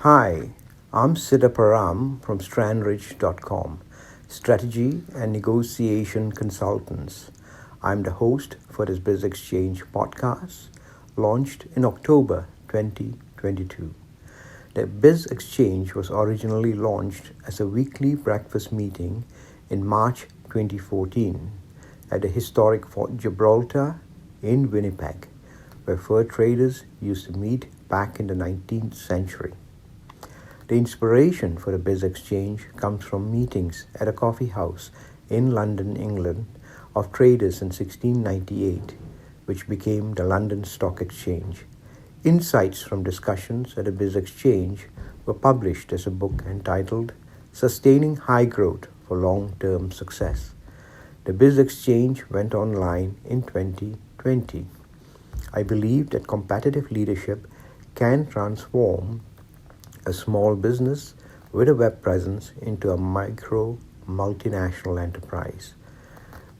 Hi, I'm Siddha Param from strandridge.com, strategy and negotiation consultants. I'm the host for this Biz Exchange podcast, launched in October 2022. The Biz Exchange was originally launched as a weekly breakfast meeting in March 2014 at the historic Fort Gibraltar in Winnipeg, where fur traders used to meet back in the 19th century. The inspiration for the Biz Exchange comes from meetings at a coffee house in London, England, of traders in 1698, which became the London Stock Exchange. Insights from discussions at the Biz Exchange were published as a book entitled Sustaining High Growth for Long-Term Success. The Biz Exchange went online in 2020. I believe that competitive leadership can transform a small business with a web presence into a micro multinational enterprise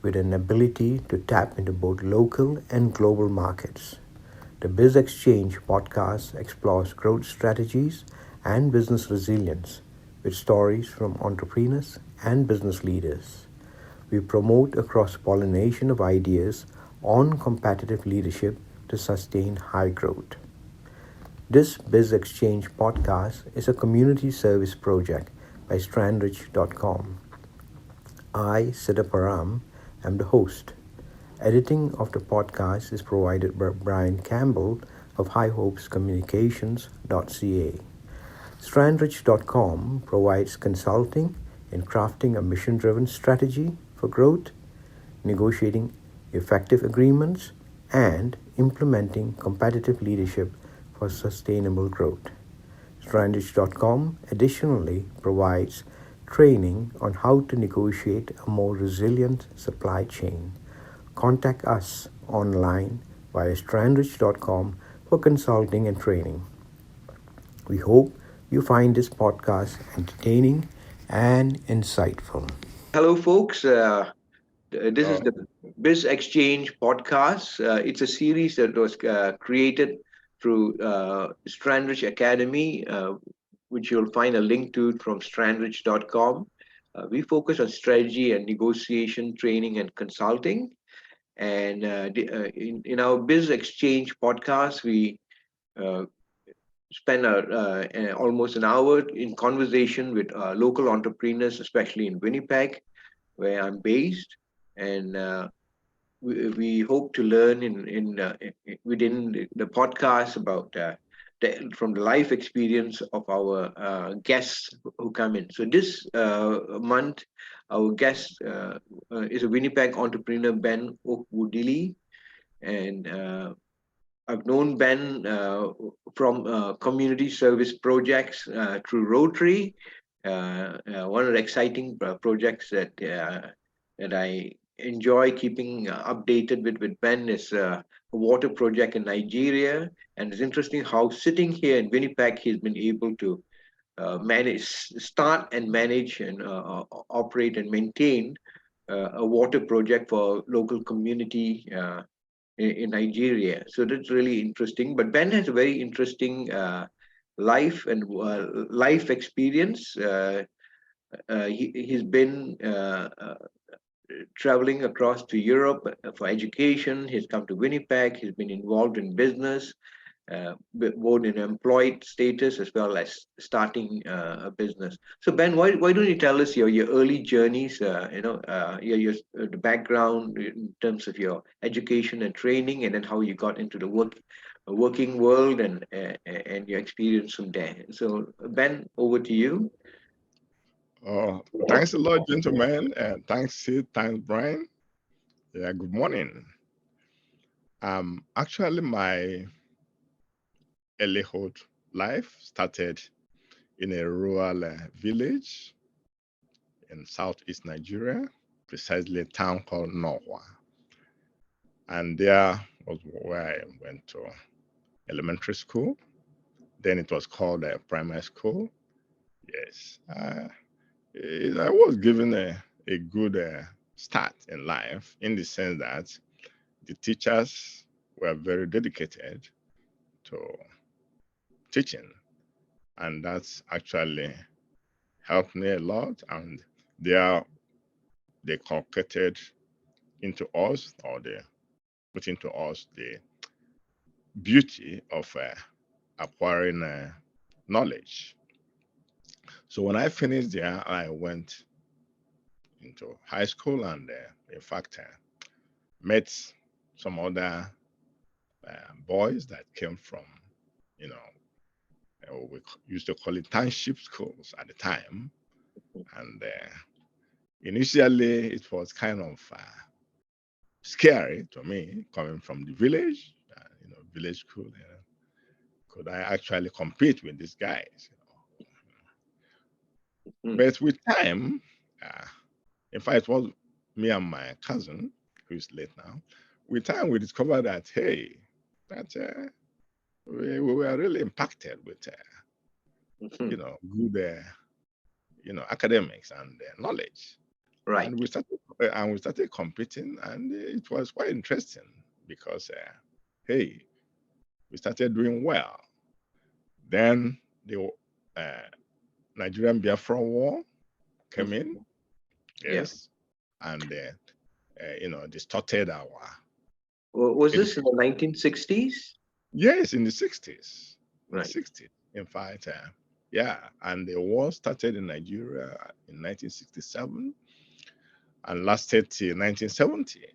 with an ability to tap into both local and global markets. The Biz Exchange podcast explores growth strategies and business resilience with stories from entrepreneurs and business leaders. We promote a cross-pollination of ideas on competitive leadership to sustain high growth. This Biz Exchange podcast is a community service project by strandridge.com. I, Siddha Param, am the host. Editing of the podcast is provided by Brian Campbell of highhopescommunications.ca. Strandridge.com provides consulting in crafting a mission-driven strategy for growth, negotiating effective agreements, and implementing competitive leadership for sustainable growth. Strandage.com additionally provides training on how to negotiate a more resilient supply chain. Contact us online via strandage.com for consulting and training. We hope you find this podcast entertaining and insightful. Hello, folks. This is the Biz Exchange podcast. It's a series that was created through Strandridge Academy, which you'll find a link to from strandridge.com. We focus on strategy and negotiation training and consulting. And in our Biz Exchange podcast, we uh, spend almost an hour in conversation with local entrepreneurs, especially in Winnipeg, where I'm based. And we hope to learn within the podcast about from the life experience of our guests who come in. So this month, our guest is a Winnipeg entrepreneur, Ben Okwudili, and I've known Ben from community service projects through Rotary. One of the exciting projects that I enjoy keeping updated with Ben is a water project in Nigeria. And it's interesting how sitting here in Winnipeg, he's been able to start and manage and operate and maintain a water project for local community in Nigeria. So that's really interesting. But Ben has a very interesting life experience. He's been traveling across to Europe for education. He's come to Winnipeg. He's been involved in business, both in employed status as well as starting a business. So Ben, why don't you tell us your early journeys? Your the background in terms of your education and training, and then how you got into the working world and your experience from there. So Ben, over to you. Thanks a lot, gentlemen, and thanks, Sid, thanks, Brian. Yeah, good morning. Actually, my earlyhood life started in a rural village in southeast Nigeria, precisely a town called Norwa. And there was where I went to elementary school. Then it was called primary school. Yes. I was given a good start in life in the sense that the teachers were very dedicated to teaching. and that's actually helped me a lot. And they they concocted into us, or they put into us the beauty of acquiring knowledge. So when I finished there, I went into high school, and in fact, met some other boys that came from, you know, we used to call it township schools at the time. And initially, it was kind of scary to me coming from the village, village school. Could I actually compete with these guys? Mm. But with time, uh, in fact, it was me and my cousin, who is late now. With time, we discovered that, hey, that we were really impacted with, Mhm. good, academics and knowledge. Right. And we started competing, and it was quite interesting because, hey, we started doing well. Then the uh, Nigerian Biafra War came in, Mhm. Yeah. yes, and distorted our Was this in education. the 1960s? Yes, in the 60s, Right. In fact, yeah, and the war started in Nigeria in 1967 and lasted till 1970.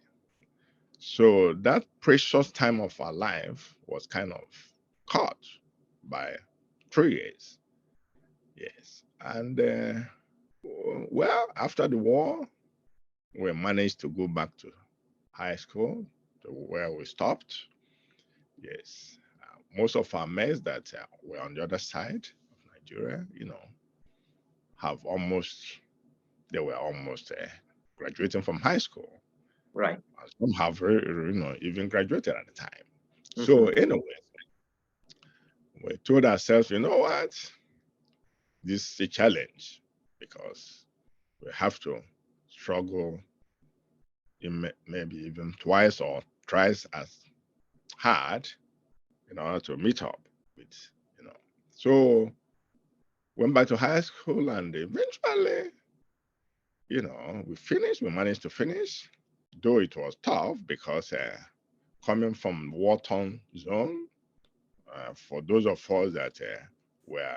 So that precious time of our life was kind of cut by 3 years. Yes. And well, after the war, we managed to go back to high school, to where we stopped. Yes. Most of our mates that were on the other side of Nigeria, have almost, they were almost graduating from high school. Right. Some have, even graduated at the time. So, Hmm. anyway, we told ourselves, you know what? This is a challenge because we have to struggle maybe even twice or thrice as hard in order to meet up with, you know. So went back to high school, and eventually, we managed to finish, though it was tough because coming from war-torn zone, for those of us that were,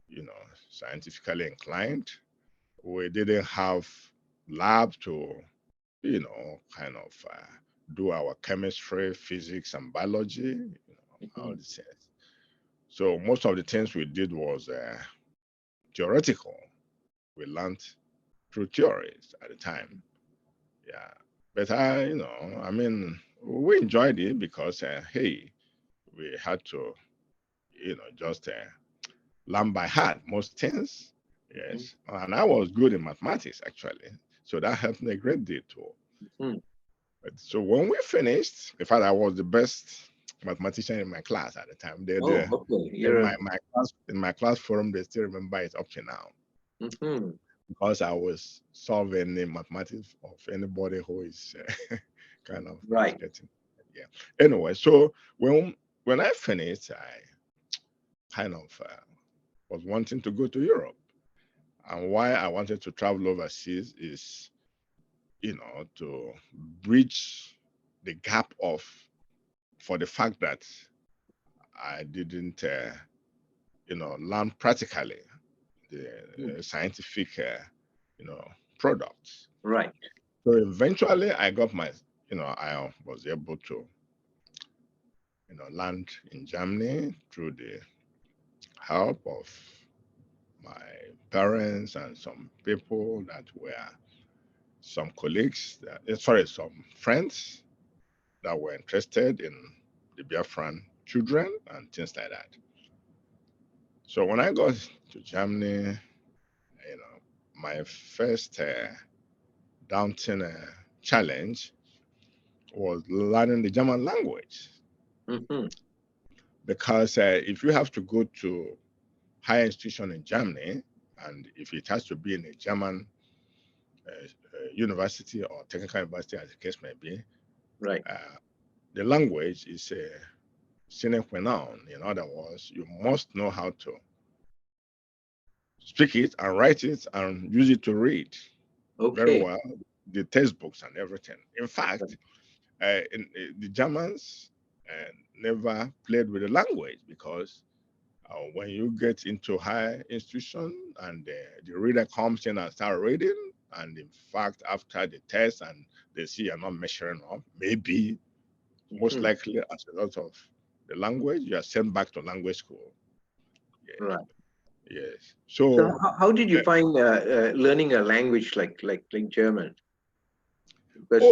you know, scientifically inclined, we didn't have lab to, kind of do our chemistry, physics, and biology, all Hmm. these things. So most of the things we did was theoretical. We learned through theories at the time. Yeah. But I mean, we enjoyed it because, hey, we had to, just learn by heart most things. Hmm. Yes. And I was good in mathematics, actually. So that helped me a great deal too. Hmm. But so when we finished, in fact, I was the best mathematician in my class at the time. Oh, okay. In You're. my class forum, they still remember it up to now Hmm. because I was solving the mathematics of anybody who is kind of Right. getting. Yeah. Anyway, so when I finished, I kind of was wanting to go to Europe, and why I wanted to travel overseas is, to bridge the gap of for the fact that I didn't, learn practically Hmm. the scientific, you know, products. Right. So eventually, I got I was able to, land in Germany through the help of my parents and some people that were some colleagues, some friends that were interested in the Biafran children and things like that. So when I got to Germany, my first daunting challenge was learning the German language Hmm. because if you have to go to higher institution in Germany, and if it has to be in a German university or technical university, as the case may be, Right. uh, the language is a sine qua non. In other words, you must know how to speak it and write it and use it to read very Okay. well, the textbooks and everything. In fact, the Germans never played with the language because when you get into higher institution and the reader comes in and start reading, and in fact, after the test and they see you're not measuring up, maybe most Mhm. likely as a result of the language, you are sent back to language school. Yes, Right. yes. So So, how did you uh, find learning a language like German? Because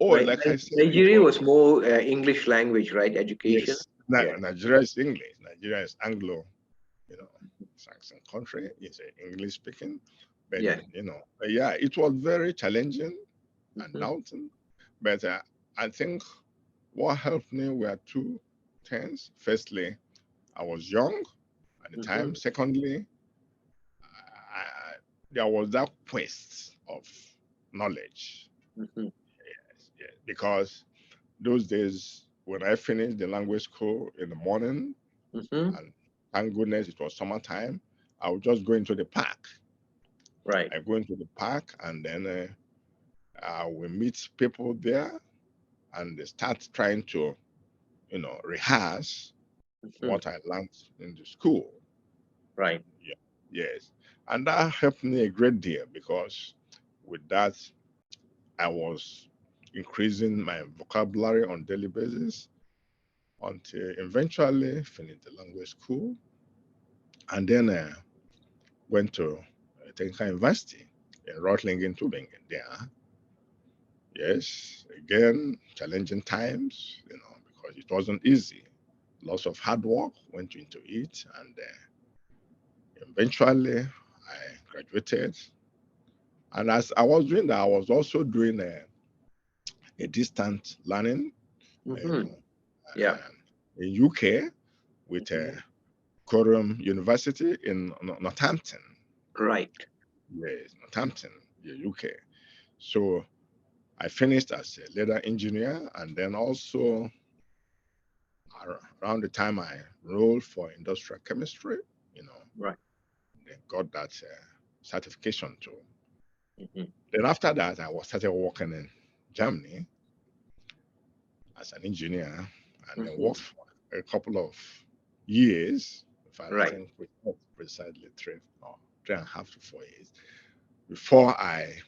oh, like I said, it Nigeria was was more English language, right? Education. yes. Yeah. Nigeria is English. Nigeria is Anglo, you know, Saxon country. It's English speaking, but Yeah. yeah, it was very challenging and Hmm. daunting. But I think what helped me were two things. Firstly, I was young at the Hmm. time. Secondly, I, there was that quest of knowledge. Hmm. Yes, yes. Because those days, when I finished the language school in the morning, Hmm. and thank goodness it was summertime, I would just go into the park. Right. I go into the park and then we meet people there and they start trying to, rehearse Hmm. what I learned in the school. Right. Yeah. Yes. And that helped me a great deal because with that, I was increasing my vocabulary on daily basis until eventually finished the language school and then went to Technical University in Reutlingen, Tübingen. There, yes, again, challenging times, because it wasn't easy. Lots of hard work went into it, and eventually I graduated. And as I was doing that, I was also doing a distant learning, you Hmm. know, Yeah. in UK with Hmm. Coram University in Northampton. Right. Yes, Northampton, yeah, UK. So I finished as a leather engineer, and then also around the time I enrolled for industrial chemistry, you know, Right. then got that certification too. Hmm. Then after that, I was started working in Germany as an engineer, and then Hmm. worked for a couple of years. In fact, I Right. think precisely 3.5 to 4 years before I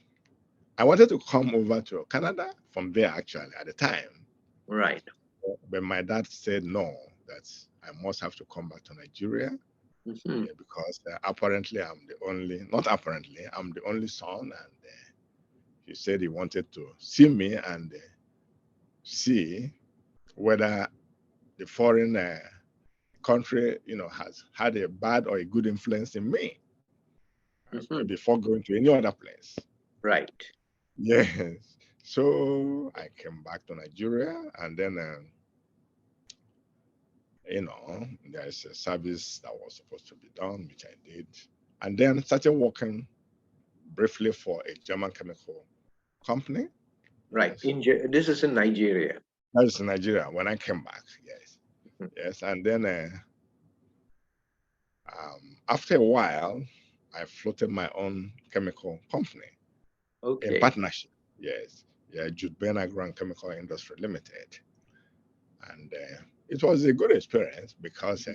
wanted to come over to Canada from there actually at the time. Right. But my dad said no, that I must have to come back to Nigeria, Hmm. yeah, because apparently not apparently, I'm the only son. And he said he wanted to see me and see whether the foreign country, has had a bad or a good influence in me Hmm. before going to any other place. Right. Yes. So I came back to Nigeria and then there's a service that was supposed to be done, which I did. And then started working briefly for a German chemical company. Right. Yes. This is in Nigeria. That is in Nigeria when I came back. Yes. Mhm. Yes. And then after a while, I floated my own chemical company in Okay. partnership. Yes. Yeah, Jude Ben Agro and Chemical Industry Limited. And it was a good experience because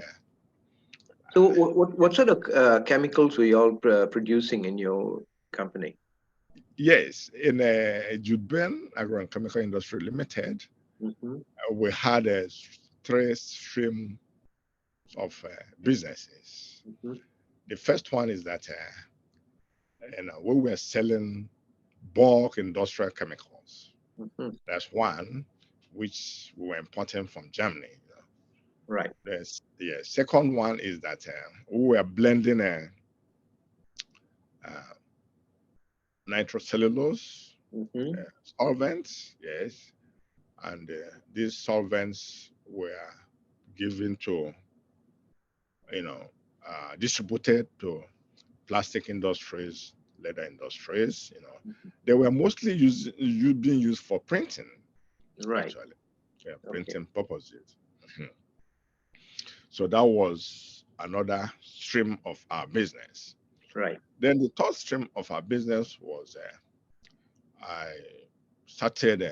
So what sort of chemicals were you all producing in your company? yes, in Jude Ben Agro and Chemical Industry Limited, Hmm. we had three streams of businesses. Hmm. The first one is that we were selling bulk industrial chemicals. Hmm. That's one, which we were importing from Germany. Right. The second one is that we were blending uh, nitrocellulose Hmm. solvents, yes, and these solvents were given to, distributed to plastic industries, leather industries. They were mostly being used for printing, Right. actually, yeah, Okay. printing purposes. Mhm. So that was another stream of our business. Right. Then the third stream of our business was I started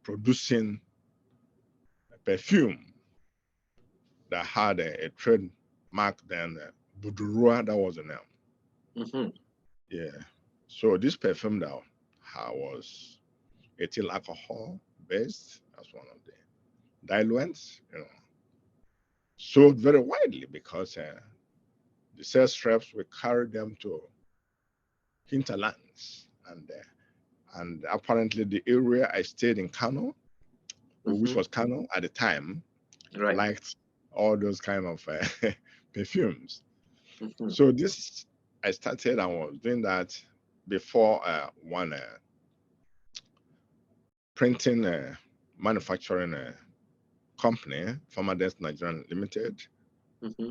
producing a perfume that had a trademark then, Budurua, that was the name. Mm-hmm. Yeah. So this perfume that was ethyl alcohol based as one of the diluents, sold very widely because the sales reps will carry them to hinterlands and apparently the area I stayed in Kano, which Mm-hmm. was Kano at the time, Right. liked all those kind of perfumes. Mm-hmm. So this I started and was doing that before one printing manufacturing company, Farmers Nigerian Limited, Mm-hmm.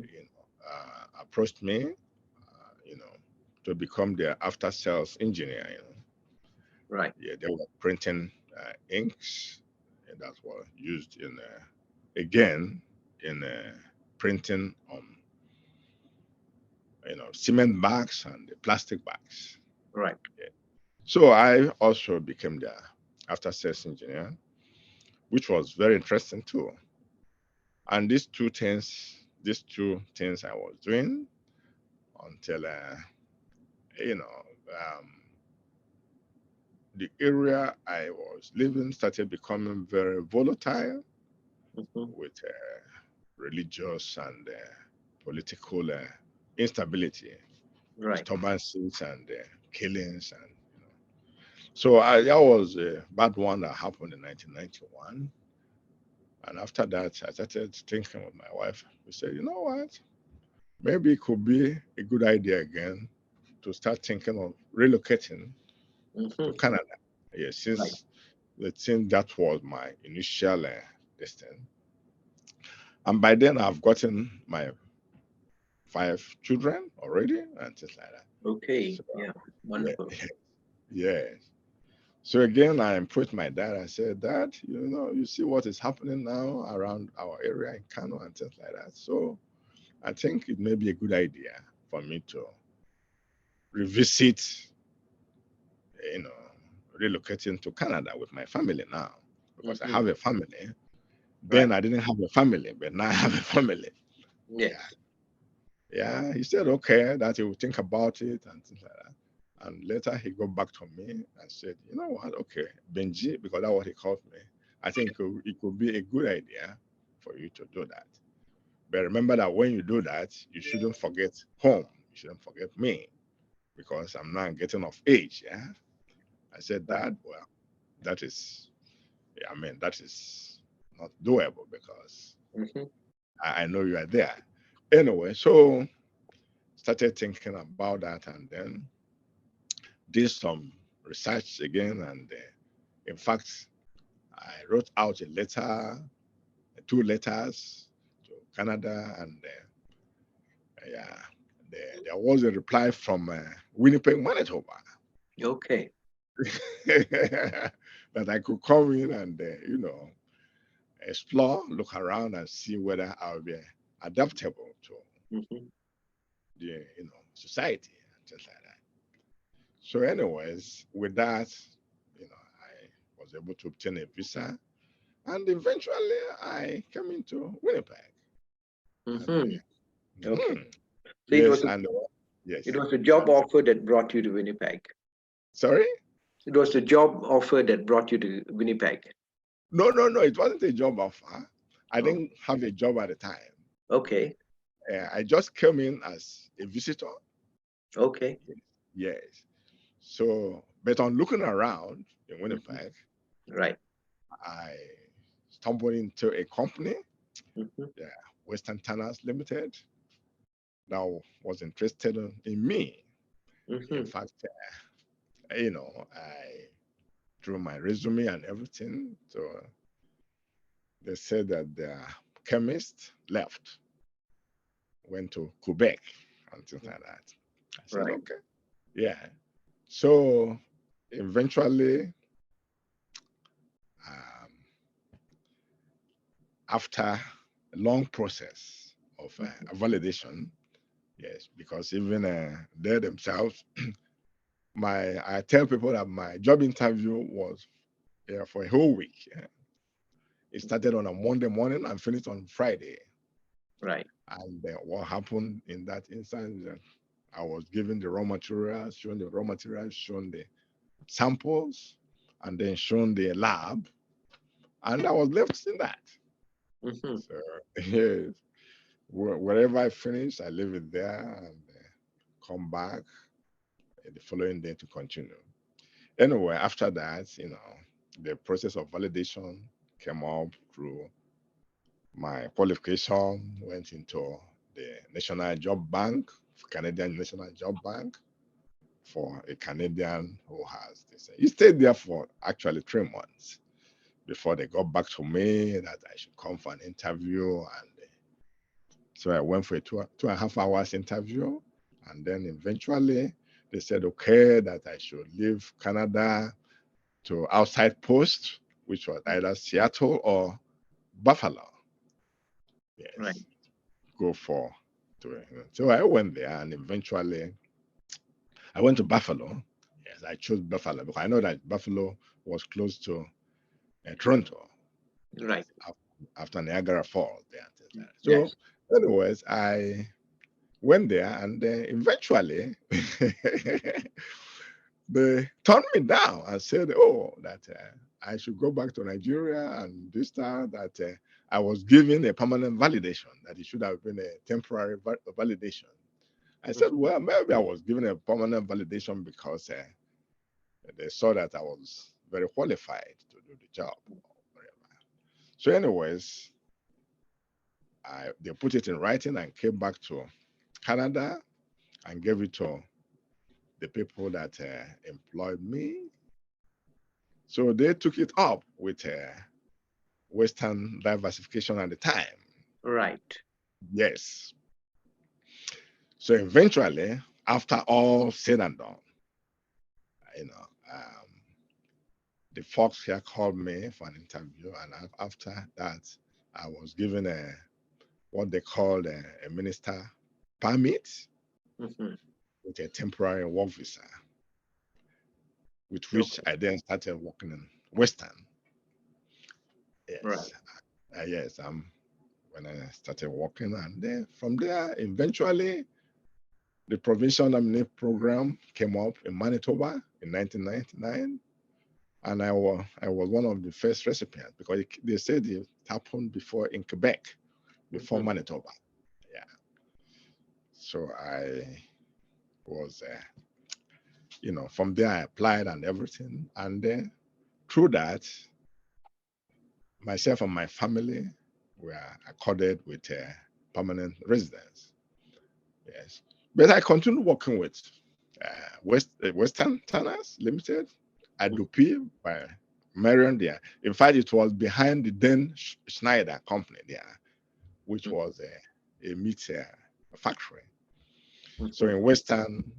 approached me, to become their after sales engineer. Right. Yeah, they were printing inks that were used in again in printing on cement bags and the plastic bags. Right. Yeah. So I also became the after sales engineer, which was very interesting too. And these two things I was doing until the area I was living started becoming very volatile Mm-hmm. with religious and political instability, Right. disturbances and killings, and so that was a bad one that happened in 1991. And after that, I started thinking with my wife. We said, you know what? Maybe it could be a good idea again to start thinking of relocating to Mm-hmm. Canada. Yeah, Right. since that was my initial destiny. And by then, I've gotten my 5 children already and things like that. Okay. So, Yeah. yeah, Wonderful. yeah. So again, I approached my dad. I said, Dad, you see what is happening now around our area in Kano and things like that. So I think it may be a good idea for me to revisit, you know, relocating to Canada with my family now because I Mm-hmm. have a family. Right. Then I didn't have a family, but now I have a family. Yes. Yeah. Yeah. He said, okay, that he will think about it and things like that. And later he got back to me and said, you know what? Okay, Benji, because that's what he called me. I think it could be a good idea for you to do that. But remember that when you do that, you shouldn't forget home. You shouldn't forget me because I'm now getting of age. Yeah. I said, Right. Dad, well, that is, that is not doable because Mm-hmm. I know you are there. Anyway, so started thinking about that and then did some research again. And in fact, I wrote out a letter, 2 letters to Canada, and yeah, there was a reply from Winnipeg, Manitoba, Okay. that I could come in and explore, look around, and see whether I'll be adaptable to Mm-hmm. the society and things like that. So, anyways, with that, I was able to obtain a visa, and eventually I came into Winnipeg. And Mm-hmm. Okay. So yes, and it yes, was a job and offer that brought you to Winnipeg. sorry, It was the job offer that brought you to Winnipeg. no, no, no, it wasn't a job offer. I Oh, didn't have a job at the time. okay. I just came in as a visitor. Okay. Yes. So, but on looking around in Mm-hmm. Winnipeg, Right. I stumbled into a company, Mm-hmm. yeah, Western Tanners Limited, that was interested in me. In Mm-hmm. fact, I drew my resume and everything. So they said that the chemist left, went to Quebec and things like that. I said, Right. okay, yeah. So eventually, um, after a long process of validation. Yes, because even they themselves, I tell people that my job interview was for a whole week. It started on a Monday morning and finished on Friday. Right. And what happened in that instance, I was given the raw materials, shown the raw materials, shown the samples, and then shown the lab, and I was left in that. Mm-hmm. So yes, wherever I finish, I leave it there and come back the following day to continue. Anyway, after that, the process of validation came up through my qualification, went into the National Job Bank, Canadian National Job Bank, for a Canadian who has this. He stayed there for actually 3 months before they got back to me that I should come for an interview. And so I went for a 2.5 hours interview. And then eventually they said, okay, that I should leave Canada to outside post, which was either Seattle or Buffalo. Yes. Right. Go for to it. So I went there and eventually I went to Buffalo. Yes, I chose Buffalo because I know that Buffalo was close to Toronto. Right. After Niagara Falls there. So Yes. anyways, I went there and eventually they turned me down and said, oh, that I should go back to Nigeria, and this time that I was given a permanent validation, that it should have been a temporary validation. I said, well, maybe I was given a permanent validation because they saw that I was very qualified to do the job. So anyways, they put it in writing and came back to Canada and gave it to the people that employed me. So they took it up with Western diversification at the time. Right. Yes. So eventually, after all said and done, you know, the folks here called me for an interview, and after that, I was given what they called a minister permit with a temporary work visa, with which I then started working in Western. Yes, Right. yes. When I started working, and then from there, eventually, the provincial nominee program came up in Manitoba in 1999, and I was one of the first recipients because they said it happened before in Quebec, before Manitoba. Yeah. So I was, from there I applied and everything, and then through that, myself and my family were accorded with permanent residence. Yes, but I continued working with Western Tanners Limited at Dupuy by Marion there. In fact, it was behind the then Schneider company there, which was a meat factory. So in Western,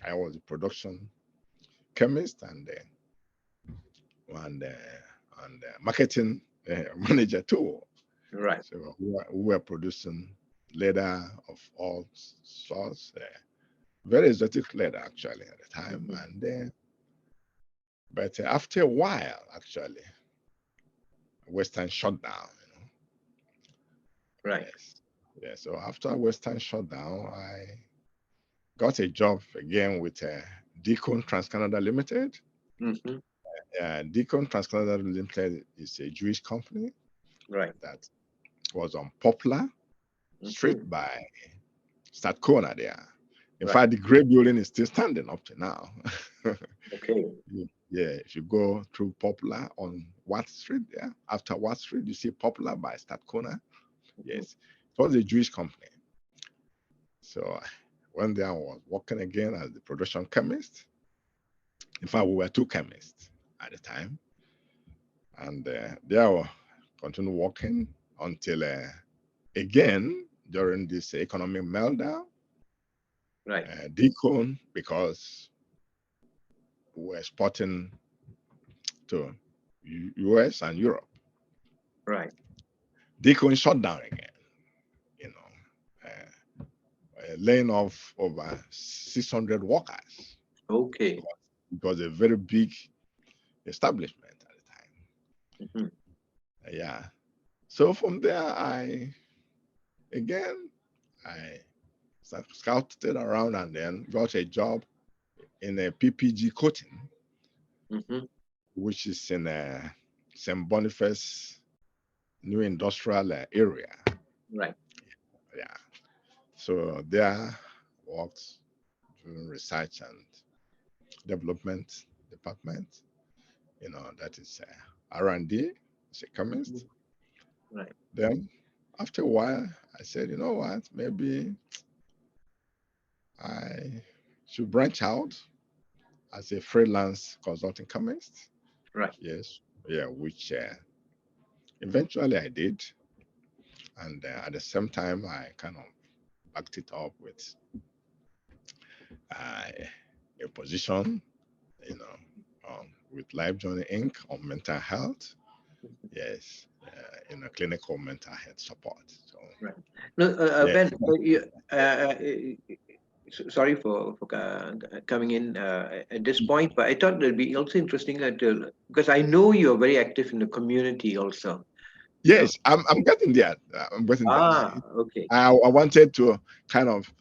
I was a production chemist and marketing manager too. Right. So we were producing leather of all sorts, very exotic leather actually at the time. And but after a while, actually, Western shut down. Right. Yes. Yeah. So after Western shut down, I got a job again with Deacon TransCanada Limited. Deacon TransCanada Limited is a Jewish company. Right. That was on Poplar Street by Strathcona there. In fact, the gray building is still standing up to now. Okay. Yeah, if you go through Poplar on Watt Street there, after Watt Street, you see Poplar by Strathcona. Yes, it was a Jewish company. So one day I was working again as the production chemist. In fact, we were two chemists at the time. And there I continued working until again during this economic meltdown. Right. Deacon, because we were exporting to US and Europe. Right. Deacon shut down again, laying off over 600 workers. Okay. It was a very big establishment at the time. Mhm. Yeah. So from there, I scouted around and then got a job in a PPG coating, Mhm. which is in St. Boniface new industrial area. Right. Yeah. So there worked doing research and development department. That is R&D, as a Mhm. chemist. Right. Then after a while, I said, you know what, maybe I should branch out as a freelance consulting chemist. Right. Yes. Yeah, which eventually I did. And at the same time, I kind of backed it up with uh, a position, with Life Journey Inc. on mental health. Yes, in a clinical mental health support. So, Right. No, yeah. Ben, sorry for coming in at this point, but I thought it'd be also interesting because I know you're very active in the community also. No? Yes, I'm getting there. I'm getting there. Okay. I wanted to kind of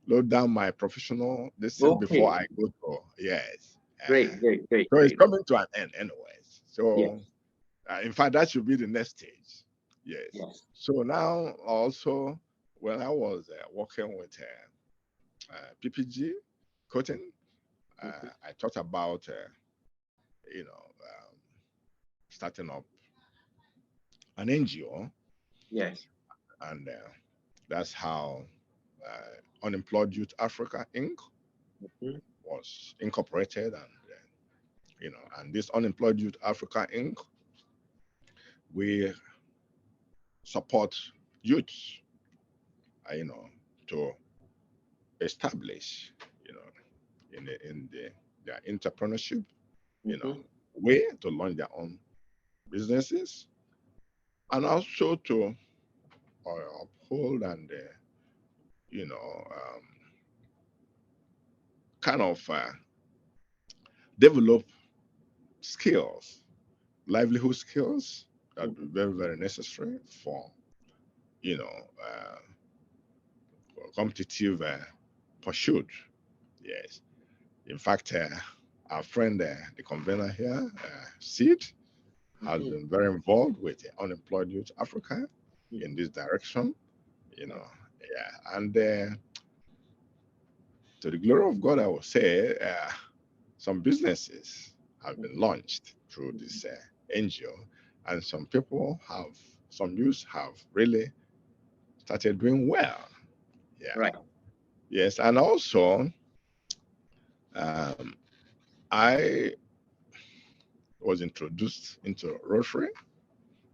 load down my professional distance before Okay. I go to, yes. Great, great, great, So it's great. coming to an end anyways. Yes, So in fact, that should be the next stage. Yes. yes. So now also, when I was working with PPG coating, Mhm. I thought about, you know, um, starting up an NGO, Yes. and that's how Unemployed Youth Africa Inc. Mhm. was incorporated, and this Unemployed Youth Africa Inc. we support youth, uh, you know, to establish, in their entrepreneurship, you know, Mhm. way to launch their own businesses, and also to uphold and you know um, kind of develop skills, livelihood skills that are Mhm. very very necessary for you know uh, competitive pursuit. Yes, in fact, our friend, the convener here, Sid, has Mhm. been very involved with Unemployed Youth Africa in Mhm. this direction. Right. Yeah, and to the glory of God, I will say some businesses have been Mhm. launched through this NGO, and some youths have really started doing well. Yeah, Right. yes, and also um, I was introduced into Rotary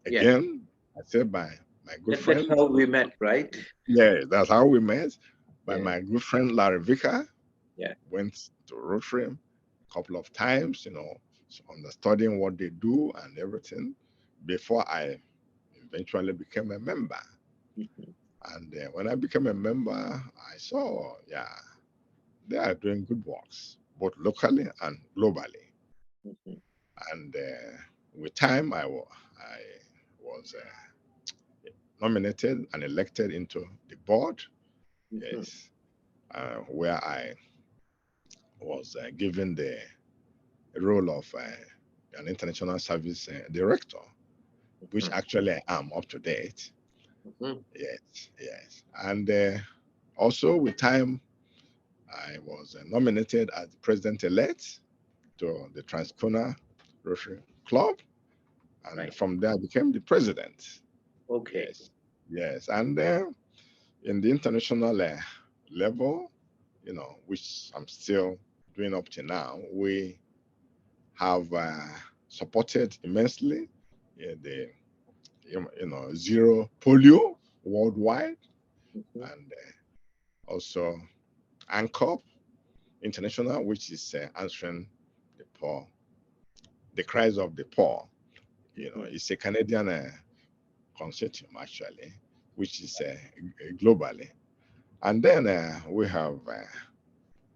Yes. again. I said by my good That's friend. how we met, right? Yeah, that's how we met. By Yeah. my good friend Larry Vicker. Yeah. Went to Rotary a couple of times, so understanding what they do and everything before I eventually became a member. Mhm. And when I became a member, I saw, yeah, they are doing good works, both locally and globally. Mhm. And with time, I was nominated and elected into the board, Mhm. yes, where I was given the role of an international service director, which Mhm. actually I am up to date. Mhm. Yes, yes. And also with time, I was nominated as the president-elect to the Transcona Rotary Club. And Right. from there, I became the president. Okay. Yes, yes. And in the international level, which I'm still doing up to now, we have supported immensely the zero polio worldwide, Mhm. and also ANCOP International, which is answering the poor, the cries of the poor. Mhm. It's a Canadian consortium actually, which is globally. And then we have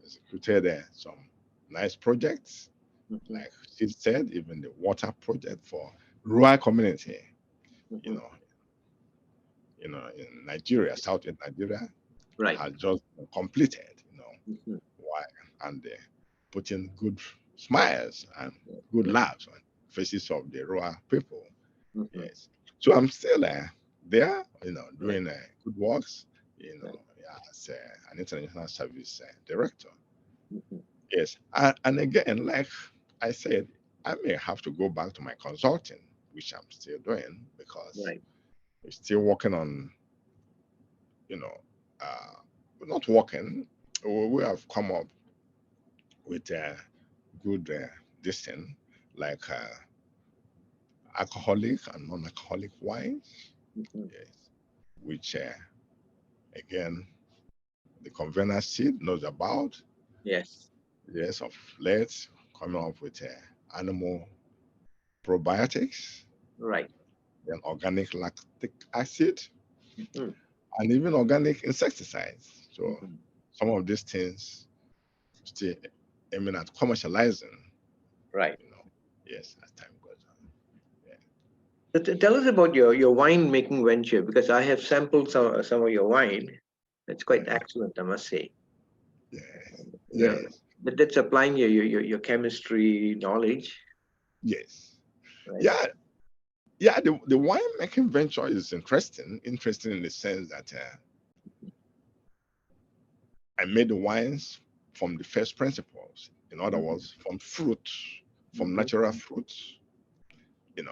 executed some nice projects, like she said, even the water project for rural community, you know, in Nigeria, southern Nigeria, Right. has just been completed, why, and putting good smiles and good laughs on faces of the rural people. Yes. So I'm still there, doing good works, as an international service director. Yes. And again, like I said, I may have to go back to my consulting, which I'm still doing because Right. we're still working on, we're not working. We have come up with good this thing, like alcoholic and non-alcoholic wines, yes, which again the convener seed knows about. Yes. Yes, of late coming up with animal probiotics, Right. then organic lactic acid, Mhm. and even organic insecticides. So Mhm. some of these things still aiming at commercializing, Right. yes, as time goes on. Yeah. So tell us about your wine making venture, because I have sampled some of your wine. It's quite Yeah. excellent, I must say. Yes. You know, Yes. but that's applying your chemistry knowledge, Yes. right? Yeah. Yeah. The wine making venture is interesting. Interesting in the sense that I made the wines from the first principles. In other Mhm. words, from fruit, from Mhm. natural fruits, and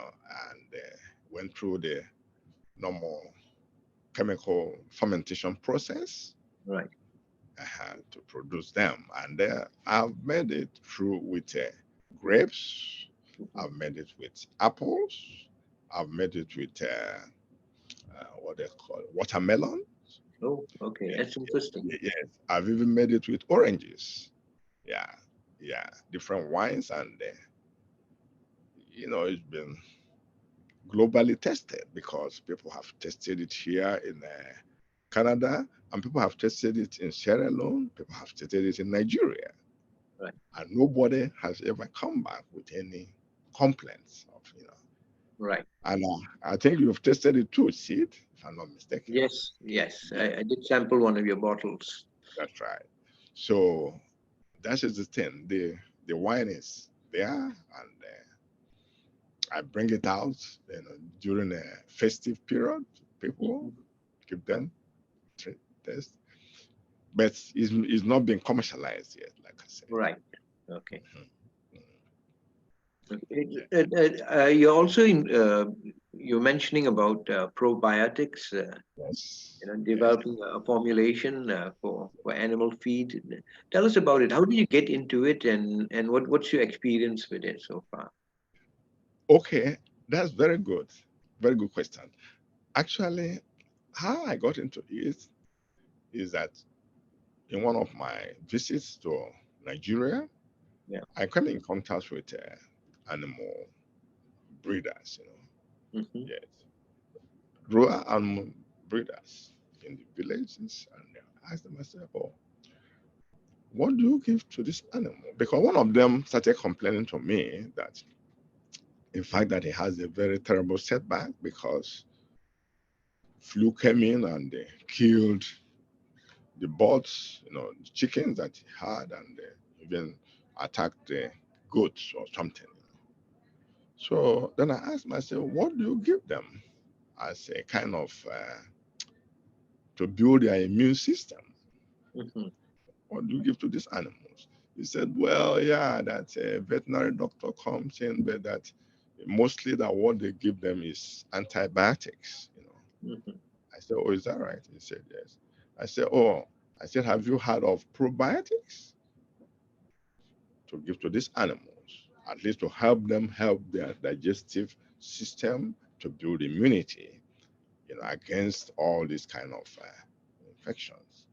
went through the normal chemical fermentation process Right. to produce them. And I've made it through with grapes, Mhm. I've made it with apples, I've made it with what they call watermelon. Oh, okay. Yes, That's interesting. yes. I've even made it with oranges. Yeah, yeah, different wines, and it's been globally tested because people have tested it here in Canada, and people have tested it in Sierra Leone, people have tested it in Nigeria, Right. and nobody has ever come back with any complaints of. Right. And I think you've tested it too, Sid, if I'm not mistaken. Yes. Yes. Yeah, I did sample one of your bottles. that's right. So that is the thing. The wine is there, and I bring it out, during a festive period. People Mhm. give them test, but it's not been commercialized yet, like I said. Right. Okay. Mhm. Okay. Yeah. You're also you're mentioning about probiotics. Yes. Yes. Developing a formulation for animal feed. Tell us about it. How did you get into it, and what's your experience with it so far? Okay, that's very good. Very good question. Actually, how I got into it is that in one of my visits to Nigeria, Yeah. I came in contact with animal breeders, Hmm. yes, rural animal breeders in the villages, and I asked them, I said, oh, what do you give to this animal? Because one of them started complaining to me that, in fact, that he has a very terrible setback because flu came in and they killed the birds, the chickens that he had, and they even attacked the goats or something. So then I asked myself, what do you give them as a kind of to build their immune system? Hmm. What do you give to these animals? He said, well, yeah, that a veterinary doctor comes in, but that mostly that what they give them is antibiotics. Hmm. I said, oh, is that right? He said, yes. I said, oh, I said, have you heard of probiotics to give to these animals, at least to help them help their digestive system to build immunity, against all these kind of infections?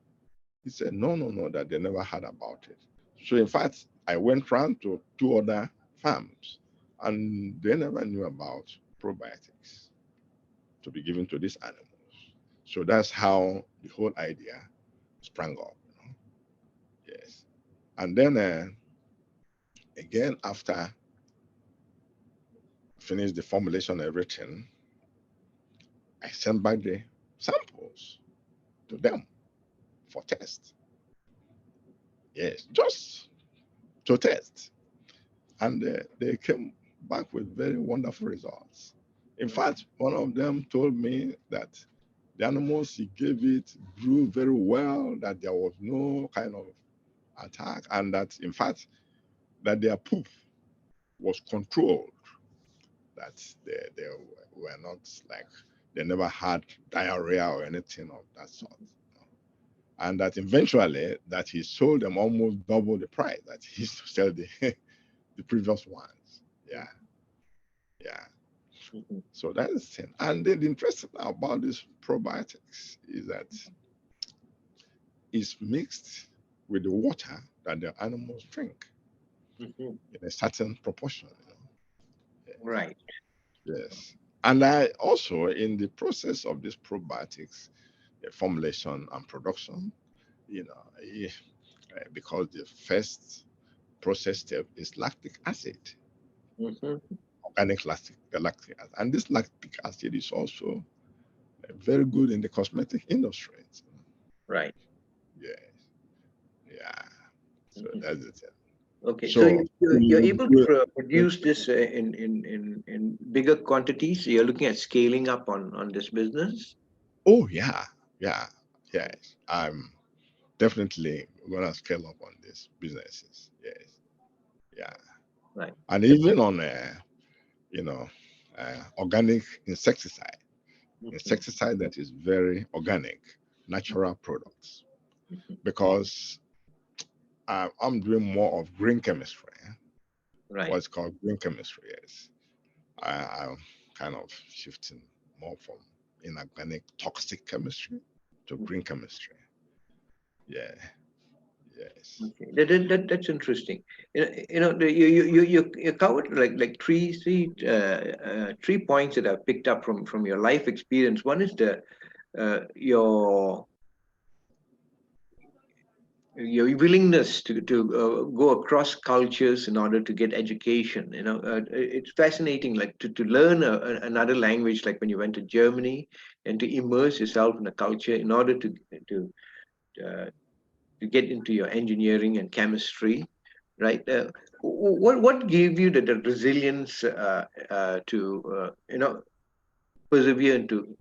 He said, no, no, no, that they never heard about it. So in fact, I went round to two other farms, and they never knew about probiotics to be given to these animals. So that's how the whole idea sprang up. Yes. And then again, after finish the formulation and everything, I sent back the samples to them for test. Yes, just to test. And they came back with very wonderful results. In fact, one of them told me that the animals he gave it grew very well, that there was no kind of attack, and that in fact, that their poop was controlled, that they were not like, they never had diarrhea or anything of that sort. And that eventually that he sold them almost double the price that he used to sell the the previous ones. Yeah. Yeah. So that is the thing. And then the interesting thing about this probiotics is that it's mixed with the water that the animals drink in a certain proportion. Right. Yes. And I also, in the process of this probiotics, the formulation and production, because the first process step is lactic acid, organic lactic acid. And this lactic acid is also very good in the cosmetic industry. Right. Yes. Yeah. So that's it. Okay, so you're able to produce this in bigger quantities. So you're looking at scaling up on this business. Oh yeah, yes. I'm definitely gonna scale up on these businesses. Yes, yeah. Right. And even on organic insecticide that is very organic, natural products, because I'm doing more of green chemistry. Right. What's called green chemistry. Yes, I'm kind of shifting more from inorganic toxic chemistry to green chemistry. Yeah. Yes. Okay. That's interesting. You covered like three points that I've picked up from your life experience. One is your willingness to go across cultures in order to get education. It's fascinating, like to learn another language, like when you went to Germany, and to immerse yourself in a culture in order uh, to get into your engineering and chemistry, right? What gave you the resilience to persevere into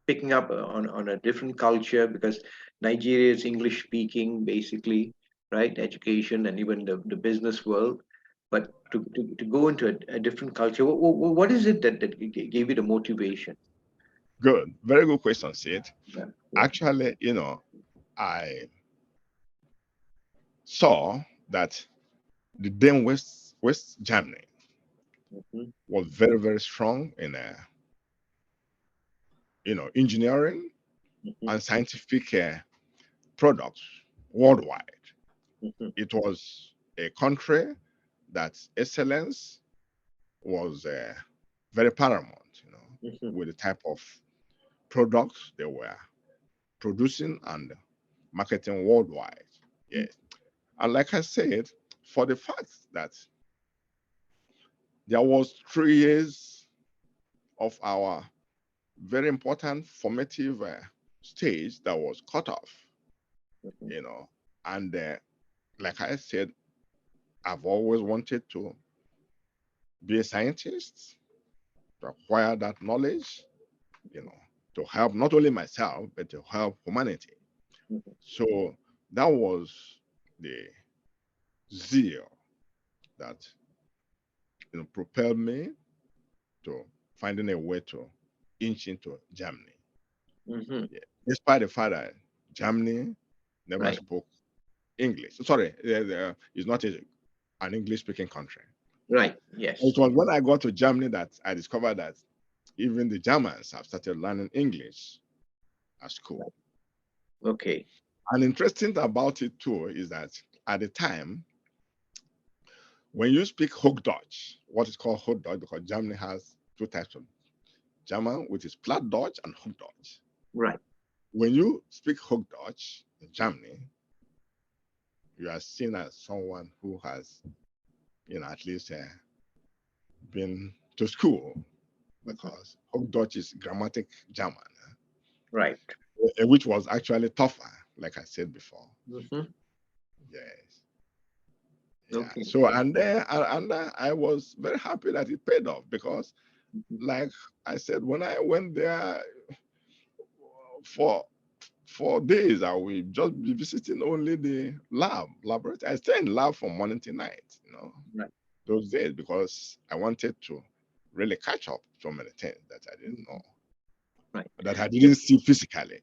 picking up on a different culture, because Nigeria is English speaking basically, right? Education and even the business world. But to go into a different culture, what is it that gave you the motivation? Good. Very good question, Sid. Yeah. Actually, I saw that the then West Germany Mhm. was very, very strong in engineering Mhm. and scientific products worldwide. Mhm. It was a country that excellence was very paramount, Mhm. with the type of products they were producing and marketing worldwide. Yes. And like I said, for the fact that there was 3 years of our very important formative stage that was cut off, Mhm. you know, and like I said, I've always wanted to be a scientist, to acquire that knowledge, you know, to help not only myself, but to help humanity. Mhm. So that was the zeal that propelled me to finding a way to inch into Germany. Mhm. Yeah. Despite the fact that Germany never Right. spoke English. Sorry, it's not an English speaking country. Right. It Yes. was when I got to Germany that I discovered that even the Germans have started learning English at school. Okay. And interesting about it too is that at the time, when you speak Hochdeutsch, what is called Hochdeutsch, because Germany has two types of German, which is Plattdeutsch and Hochdeutsch. Right. when you speak Hochdeutsch in Germany, you are seen as someone who has, at least been to school, because Hochdeutsch is grammatic German, Right. which was actually tougher, like I said before. Mm-hmm. Yes. Yeah. Okay. So I was very happy that it paid off, because, like I said, when I went there for 4 days, I will just be visiting only the laboratory. I stay in lab from morning to night, Right. those days, because I wanted to really catch up so many things that I didn't know, Right. that I didn't see physically.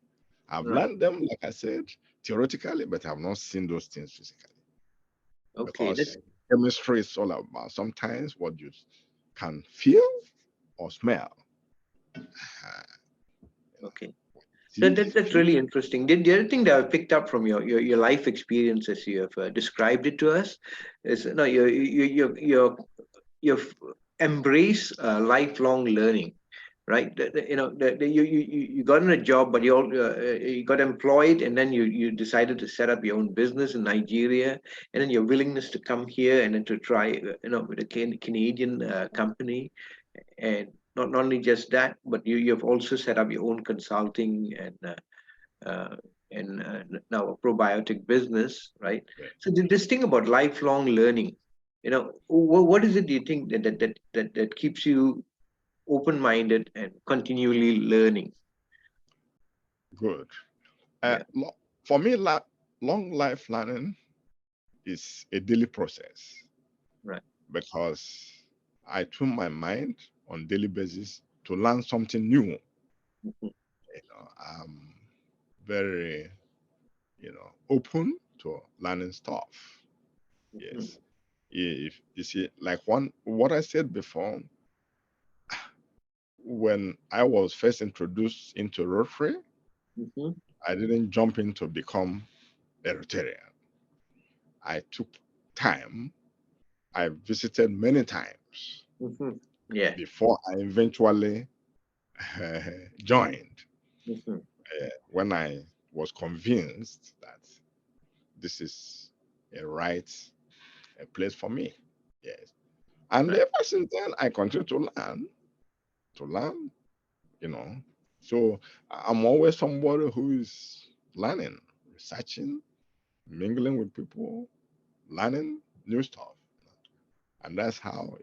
I've Right. learned them, like I said, theoretically, but I've not seen those things physically. Okay. Because chemistry is all about sometimes what you can feel or smell. Okay. See, That's really interesting. The other thing that I picked up from your life experience as you have described it to us is you've embrace lifelong learning, right? You got in a job, but you got employed, and then you decided to set up your own business in Nigeria, and then your willingness to come here and then to try with a Canadian company, and not only just that, but you've also set up your own consulting and now a probiotic business, right? yeah, So this thing about lifelong learning, what is it do you think that keeps you open-minded and continually learning? good. Yeah. For me, long life learning is a daily process, Right. because I tune my mind on daily basis to learn something new. Mhm. I'm very, open to learning stuff. Mhm. Yes. If you see, like what I said before, when I was first introduced into Rotary, Mhm. I didn't jump in to become a Rotarian. I took time. I visited many times Mhm. Yeah. before I eventually joined, Mhm. when I was convinced that this is a place for me. Yes. And Right. ever since then, I continue to learn, you know. So I'm always somebody who is learning, researching, mingling with people, learning new stuff. And that's how,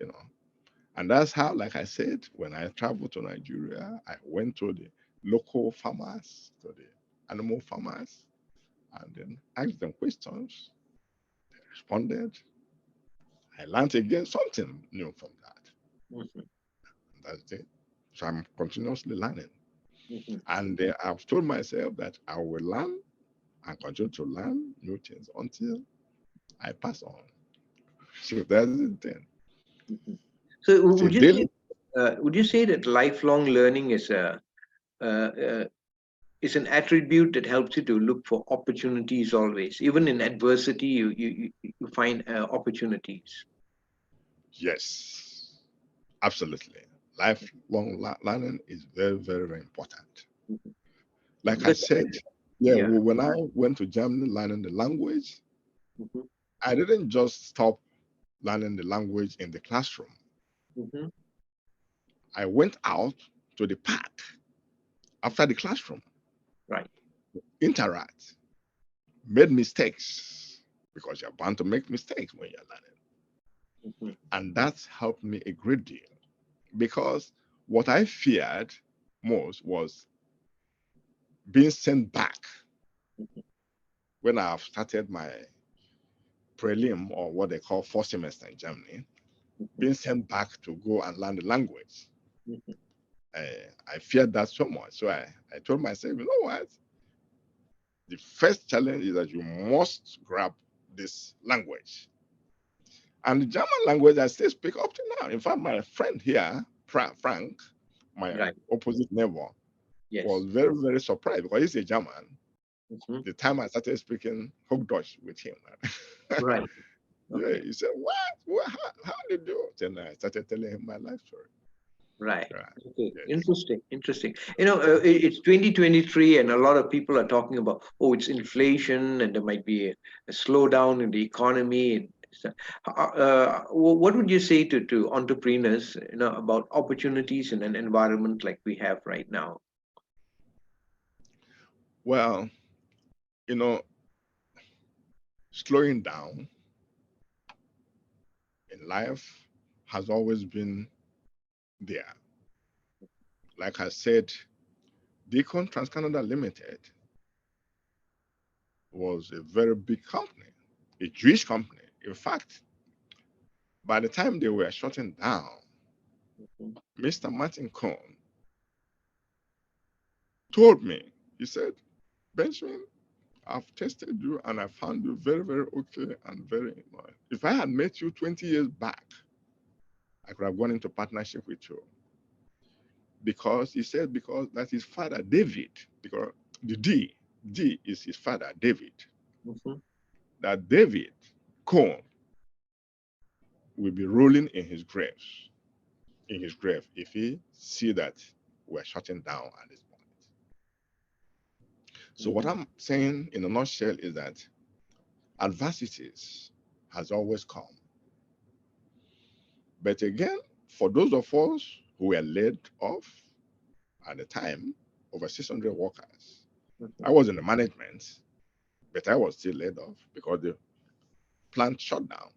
like I said, when I traveled to Nigeria, I went to the local farmers, to the animal farmers, and then asked them questions. They responded. I learned again something new from that. Mhm. That's it. So I'm continuously learning. Mhm. And I've told myself that I will learn and continue to learn new things until I pass on. So that's the thing. Mhm. So It's a daily. would you say that lifelong learning uh, uh, is an attribute that helps you to look for opportunities always, even in adversity? You find opportunities. Yes, absolutely. Lifelong learning is very, very, very important. Mhm. Like I Because said, yeah, yeah. when I went to Germany learning the language, Mhm. I didn't just stop learning the language in the classroom. Mhm. I went out to the park after the classroom, Right. interact, made mistakes, because you're bound to make mistakes when you're learning. Mhm. And that's helped me a great deal, because what I feared most was being sent back when I've started my prelim, or what they call first semester in Germany, being sent back to go and learn the language. Mhm. I feared that so much. So I told myself, you know what? The first challenge is that you must grab this language. And the German language I still speak up to now. In fact, my friend here, Frank, my Right. opposite neighbor, was Yes. very, very surprised, because he's a German. Mhm. The time I started speaking Hochdeutsch with him, Right. yeah, Okay. he said, "What? How did you do?" Then I started telling him my life story. Right. Right. Okay. Yes. Interesting. Interesting. It's 2023, and a lot of people are talking about, oh, it's inflation, and there might be a slowdown in the economy. And so, what would you say to entrepreneurs, about opportunities in an environment like we have right now? Well, you know, slowing down in life has always been there. Like I said, Deacon TransCanada Limited was a very big company, a Jewish company. In fact, by the time they were shutting down, Mhm. Mr. Martin Cohn told me, he said, Benjamin, I've tested you and I found you very, very okay and very well. If I had met you 20 years back, I could have gone into partnership with you. Because he said, because that's his father, David, because the D is his father, David. Mhm. That David Cohn will be rolling in his grave, if he see that we're shutting down at this point. So what Mhm. I'm saying in a nutshell is that adversities has always come. But again, for those of us who were laid off at the time, over 600 workers, I Mhm. was in the management, but I was still laid off because the plant shut down.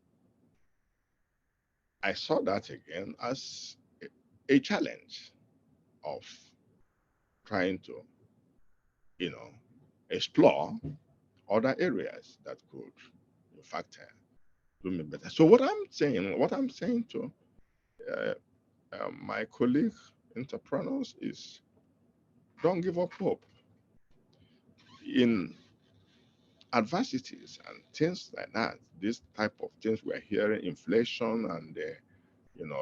I saw that again as a challenge of trying to, you know, explore other areas that could, in fact, do me better. So what I'm saying to uh, my colleague entrepreneurs is, don't give up hope in adversities and things like that. This type of things we're hearing, inflation and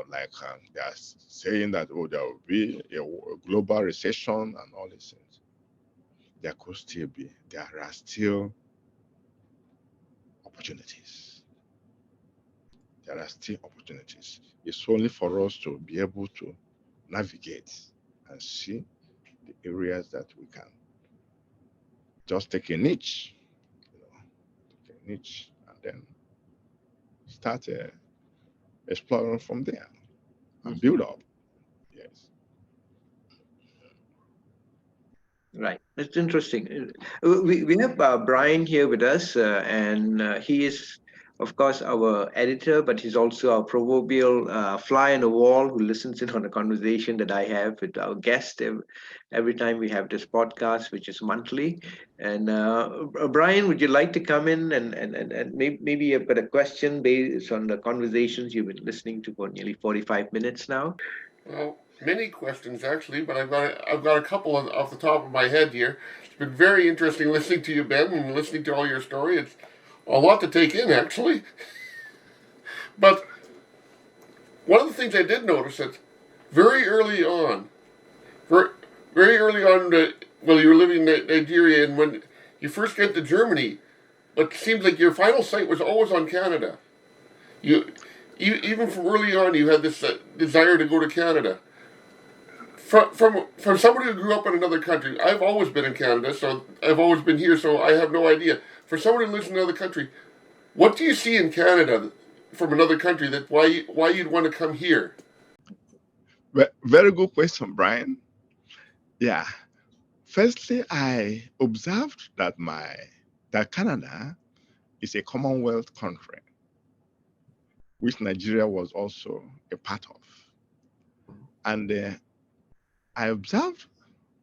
like they are saying that, oh, there will be a global recession and all these things. There are still opportunities. There are still opportunities. It's only for us to be able to navigate and see the areas that we can just take a niche, take a niche, and then start exploring from there and Mhm. build up. Yes. Right. It's interesting. We have Brian here with us, and he is, of course, our editor, but he's also our proverbial fly on the wall who listens in on the conversation that I have with our guest every time we have this podcast, which is monthly. And Brian, would you like to come in and maybe you've got a question based on the conversations you've been listening to for nearly 45 minutes now? Well, many questions actually, but I've got a couple off the top of my head here. It's been very interesting listening to you, Ben, and listening to all your story. It's a lot to take in actually. But one of the things I did notice that very early on, very, very early on, you were living in Nigeria, and when you first get to Germany, it seems like your final sight was always on Canada. Even from early on, you had this desire to go to Canada. From somebody who grew up in another country, I've always been in Canada, so I've always been here, so I have no idea. For somebody who lives in another country, what do you see in Canada from another country that why you'd want to come here? Very good question, Brian. Yeah. Firstly, I observed that Canada is a Commonwealth country, which Nigeria was also a part of. And I observed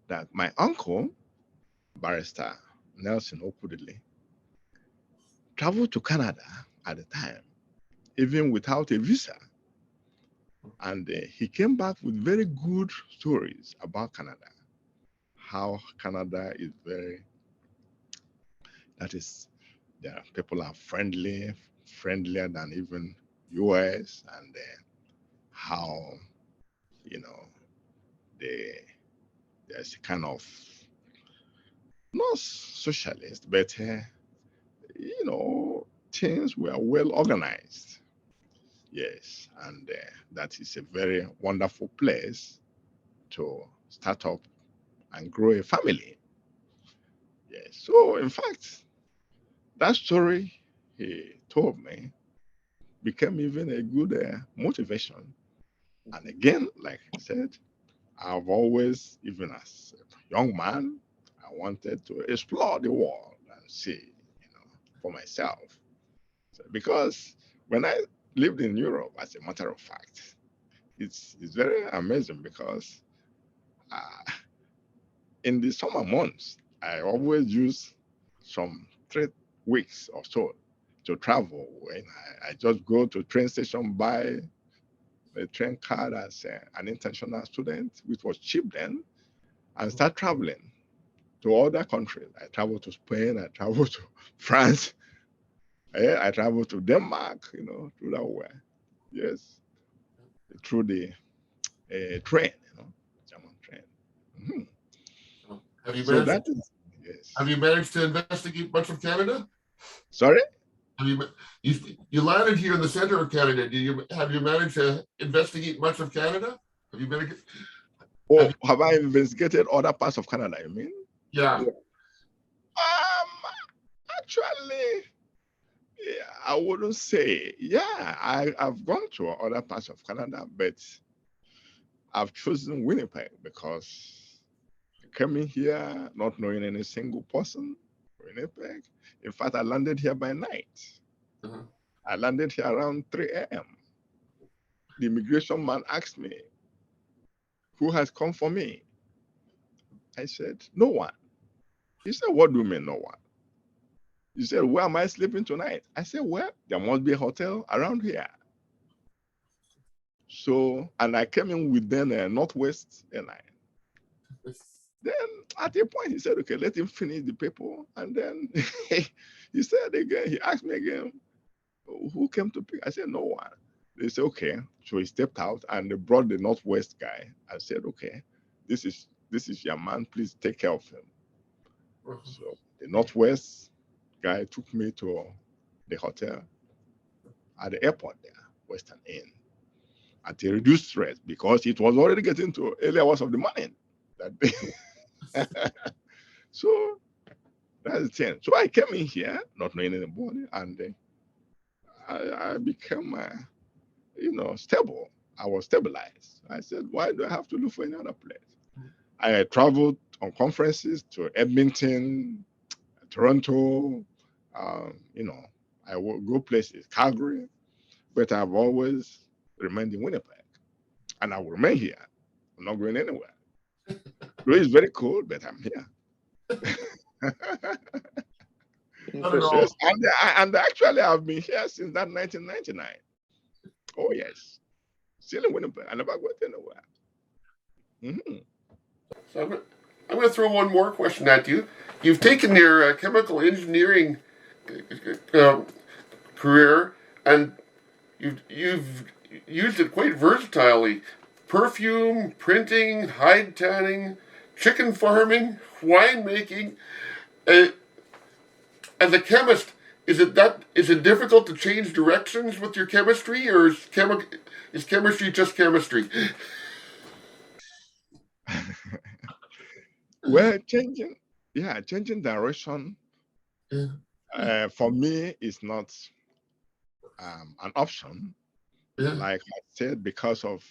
that my uncle, Barrister Nelson Okwudili, traveled to Canada at the time, even without a visa. And he came back with very good stories about Canada, how Canada is that is, their people are friendlier than even US, and how, you know, they, there's a kind of, not socialist, but, things were well organized. Yes, and that is a very wonderful place to start up and grow a family. Yes. So, in fact, that story he told me became even a good motivation. And again, like I said, I've always, even as a young man, I wanted to explore the world and see, for myself. So, because when I lived in Europe, as a matter of fact, it's very amazing because uh, in the summer months, I always use some 3 weeks or so to travel. When I just go to train station, buy a train card as an international student, which was cheap then, and start traveling to other countries. I travel to Spain, I travel to France, I travel to Denmark, through that way. Yes, through the train, German train. Mm-hmm. Have you So managed? that is, yes. Have you managed to investigate much of Canada? Sorry? Have you landed here in the center of Canada? Have you managed to investigate much of Canada? Have you been? Have I investigated other parts of Canada? You mean? Yeah. Actually, yeah, I wouldn't say. Yeah, I've gone to other parts of Canada, but I've chosen Winnipeg because coming here not knowing any single person, Winnipeg. In fact, I landed here by night. Uh-huh. I landed here around 3 a.m. The immigration man asked me, "Who has come for me?" I said, "No one." He said, "What do you mean, no one?" He said, "Where am I sleeping tonight?" I said, "Well, there must be a hotel around here." So, and I came in with then a Northwest airline. Then at a point he said, "Okay, let him finish the paper." And then he said again, he asked me again, "Who came to pick?" I said, "No one." They said, "Okay." So he stepped out and they brought the Northwest guy. I said, "Okay, this is your man. Please take care of him." So the Northwest guy took me to the hotel at the airport there, Western Inn, at a reduced rate because it was already getting to early hours of the morning that day. So that's the thing. So I came in here not knowing anybody, and I became, stable. I was stabilized. I said, "Why do I have to look for any other place?" I traveled on conferences to Edmonton, Toronto, I will go places, Calgary, but I've always remained in Winnipeg, and I will remain here. I'm not going anywhere. It's very cold, but I'm here. Yes, and actually I've been here since that 1999. Oh yes, still in Winnipeg. I never went anywhere. Mm-hmm. So I'm going to throw one more question at you. You've taken your chemical engineering career and you've used it quite versatilely. Perfume, printing, hide tanning, chicken farming, winemaking. As a chemist, is it difficult to change directions with your chemistry, or is chemistry just chemistry? Well, changing direction for me is not an option. Yeah. Like I said, because of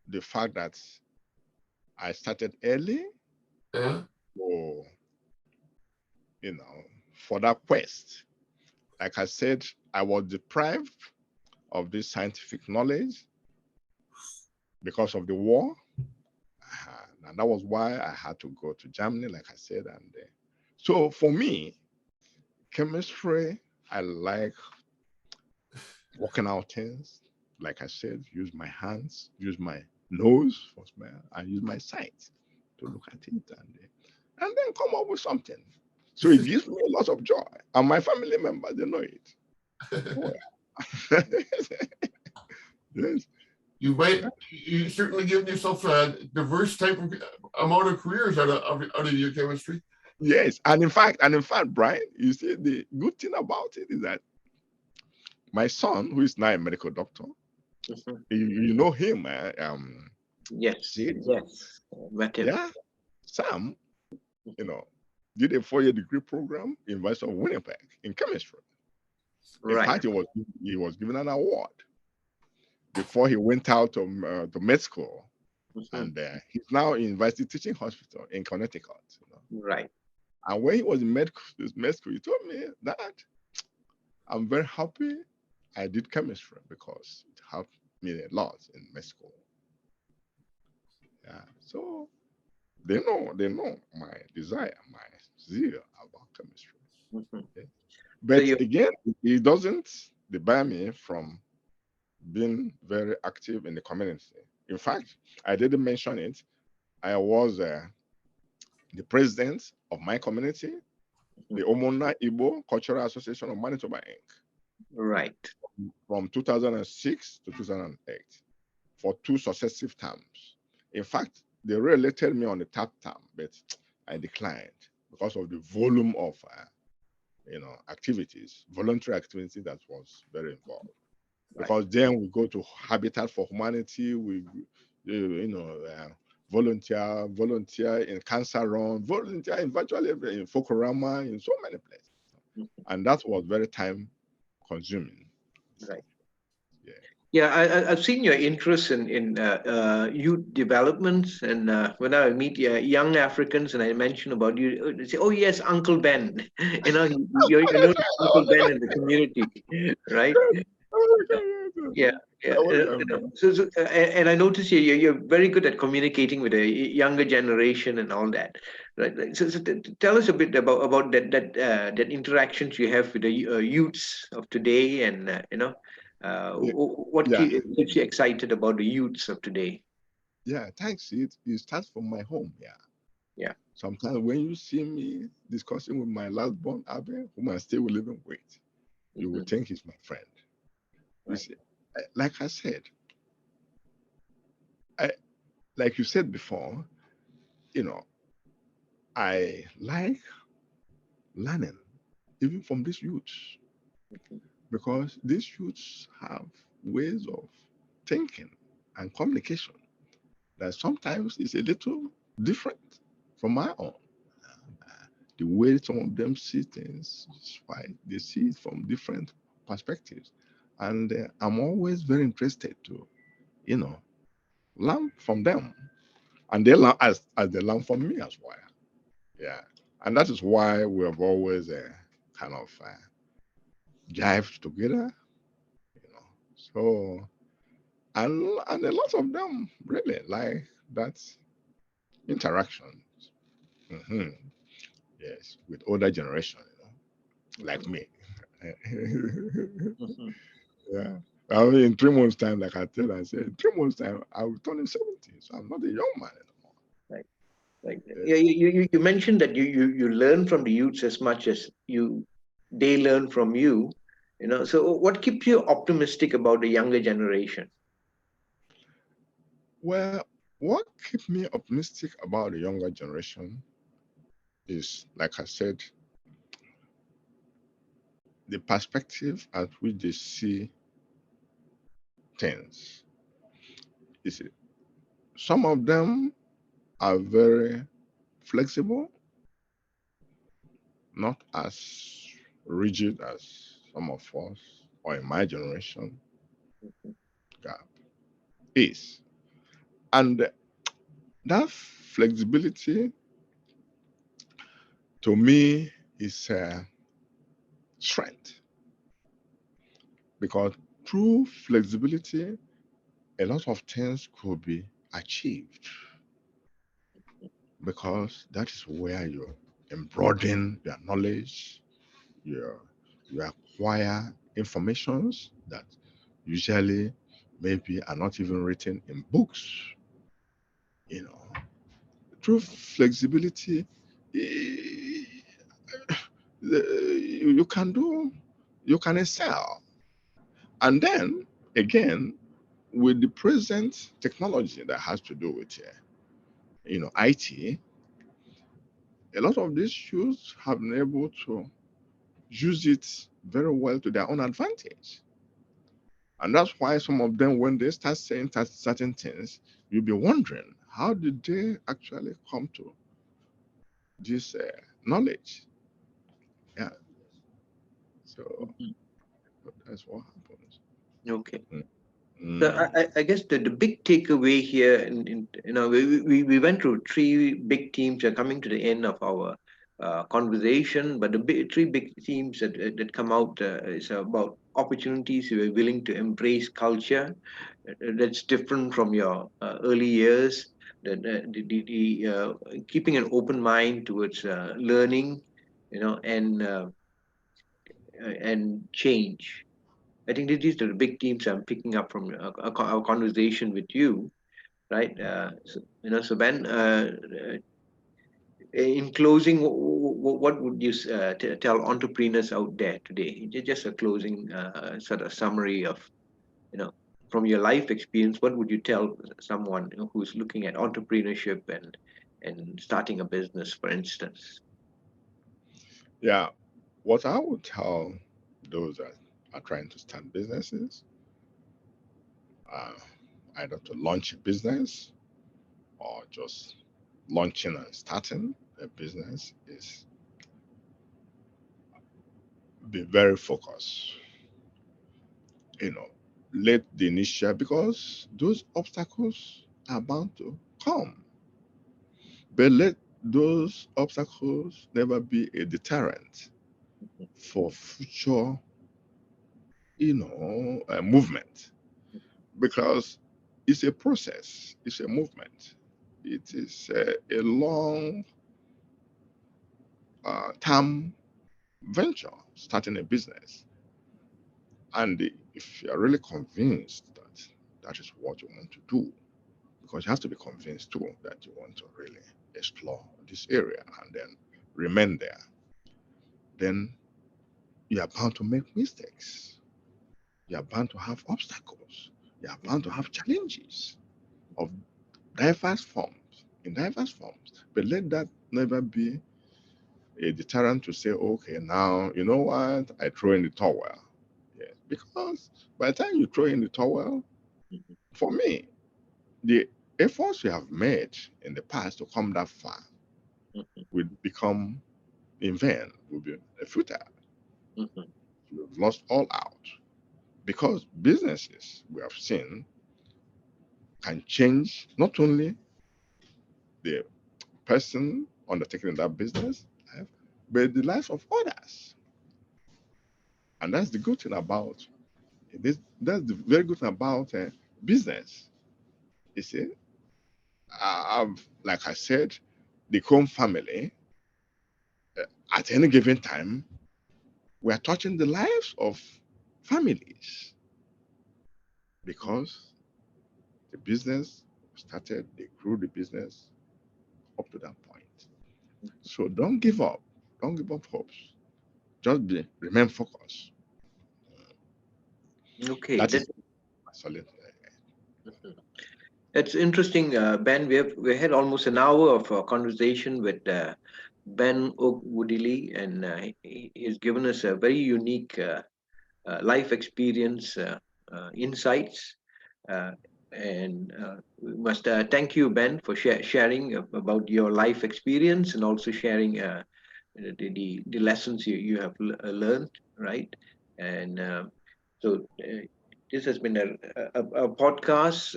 the fact that I started early, or for that quest. Like I said, I was deprived of this scientific knowledge because of the war. And that was why I had to go to Germany, like I said. And so for me, chemistry, I like working out things. Like I said, use my hands, use my nose for smell, and use my sight to look at it, and then come up with something. So it gives me a lot of joy, and my family members, they know it. Yes. You certainly given yourself a diverse type of amount of careers out of your chemistry. Yes, and in fact, Brian, you see, the good thing about it is that my son, who is now a medical doctor, Mhm. You know him, Yes, Sid? yes, met him. Yeah, Sam. Did a 4-year degree program in University of Winnipeg in chemistry. In Right. fact, he was given an award before he went out to med school, Mhm. and he's now in University Teaching Hospital in Connecticut. Right. And when he was in med school, he told me that I'm very happy I did chemistry because it helped me a lot in med school. Yeah, so they know my desire, my zeal about chemistry. Mhm. Yeah. So But you. again, it doesn't debar me from being very active in the community. In fact, I didn't mention it. I was the president of my community, the Omona Igbo Cultural Association of Manitoba Inc. Right. from 2006 to 2008 for 2 successive terms. In fact, they re-elected me on the third term, but I declined because of the volume of activities, voluntary activities that was very involved. Right. Because then we go to Habitat for Humanity, we volunteer in Cancer Run, volunteer in virtually in Fokorama, in so many places, Mhm. and that was very time consuming. Right. Yeah. Yeah, I've seen your interest in youth developments, and when I meet young Africans and I mention about you, they say, "Oh yes, Uncle Ben." You're known as Uncle Ben in the community, right? Yeah, yeah. And I notice you're very good at communicating with the younger generation and all that, right? So tell us a bit about that interactions you have with the youths of today, and what Yeah, keeps you excited about the youths of today? yeah, thanks. It starts from my home. Yeah. Yeah. Sometimes when you see me discussing with my last born Abe, whom I still living with, you will Mhm. think he's my friend. You Right. see, like I said, I like you said before, you know, I like learning even from these youths because these youths have ways of thinking and communication that sometimes is a little different from my own. The way some of them see things is why they see it from different perspectives. And I'm always very interested to, you know, learn from them. And they learn as they learn from me as well. Yeah. And that is why we have always kind of jived together, you know. So, and a lot of them really like that interaction. hmm Yes, with older generation, like me. Mhm. Yeah. I mean, in 3 months' time, like I said, in 3 months' time, I will turn in 70. So I'm not a young man anymore. Right. Right. Yeah. Yeah. You mentioned that you learn from the youths as much as they learn from you. So what keeps you optimistic about the younger generation? Well, what keeps me optimistic about the younger generation is, like I said, the perspective at which they see things. You see, some of them are very flexible, not as rigid as some of us or in my generation gap is. And that flexibility to me is strength because through flexibility, a lot of things could be achieved because that is where you broaden your knowledge, you, you acquire informations that usually maybe are not even written in books. You know, through flexibility, eh, you can excel. And then again, with the present technology that has to do with IT, a lot of these youths have been able to use it very well to their own advantage. And that's why some of them, when they start saying certain things, you'll be wondering, how did they actually come to this knowledge? Yeah. So Mhm. that's what happens. Okay. Mm. So Mm. I guess the big takeaway here, we went through three big themes. Are coming to the end of our conversation, but the three big themes that come out is about opportunities. We're willing to embrace culture that's different from your early years. Keeping an open mind towards learning, and change. I think these are the big themes I'm picking up from our conversation with you, right? So Ben, in closing, what would you tell entrepreneurs out there today? Just a closing sort of summary of, you know, from your life experience. What would you tell someone who's looking at entrepreneurship and starting a business, for instance? Yeah. What I would tell those that are trying to start businesses, uh, either to launch a business or just launching and starting a business, is be very focused. You know, let the initial, because those obstacles are bound to come, but let those obstacles never be a deterrent for future, movement, because it's a process, it's a movement, it is a long term venture, starting a business. And if you're really convinced that that is what you want to do, because you have to be convinced too that you want to really explore this area and then remain there, then you are bound to make mistakes. You are bound to have obstacles. You are bound to have challenges of diverse forms. But let that never be a deterrent to say, okay, now, you know what, I throw in the towel. Yes, because by the time you throw in the towel, for me, the efforts you have made in the past to come that far will become in vain, will be futile. Mhm. You've lost all out. Because businesses, we have seen, can change not only the person undertaking that business life, but the lives of others. And that's the good thing about this. That's the very good thing about business. You see, like I said, the home family, at any given time, we are touching the lives of families because the business started, they grew the business up to that point. So don't give up. Don't give up hopes. Just remain focused. Okay, That is my solid. that's interesting, Ben. We had almost an hour of conversation with Ben Okwudili, and he's given us a very unique life experience insights. Uh, and we must thank you, Ben, for sharing about your life experience and also sharing the lessons you have learned, right? And this has been a podcast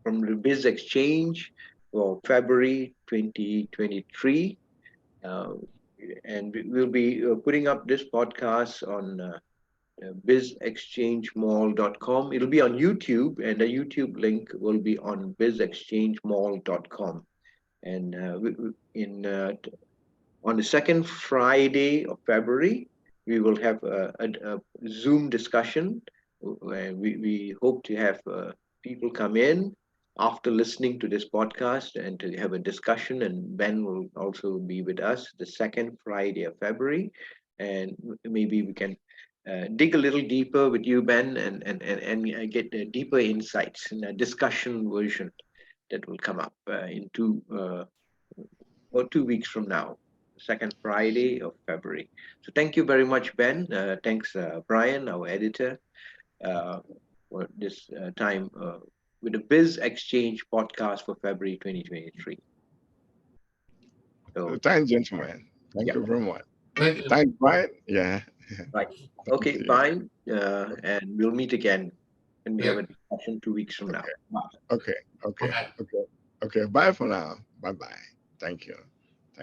from the Biz Exchange for February 2023. Uh, and we'll be putting up this podcast on bizexchangemall.com. It'll be on YouTube, and the YouTube link will be on bizexchangemall.com. And on the second Friday of February, we will have a Zoom discussion. Where we hope to have people come in after listening to this podcast and to have a discussion. And Ben will also be with us the second Friday of February. And maybe we can dig a little deeper with you, Ben, and get deeper insights in a discussion version that will come up in 2 weeks from now, second Friday of February. So thank you very much, Ben. Thanks, Brian, our editor. Uh, for this time with the Biz Exchange Podcast for February 2023. So, Thanks, gentlemen. Thank yeah, you very much. Thank you. Thanks, Brian. Yeah. right. Thank Okay, you. bye. And we'll meet again when we Yeah. have a discussion 2 weeks from now. Bye. Okay. Bye. Okay. Bye for now. Bye. Thank you.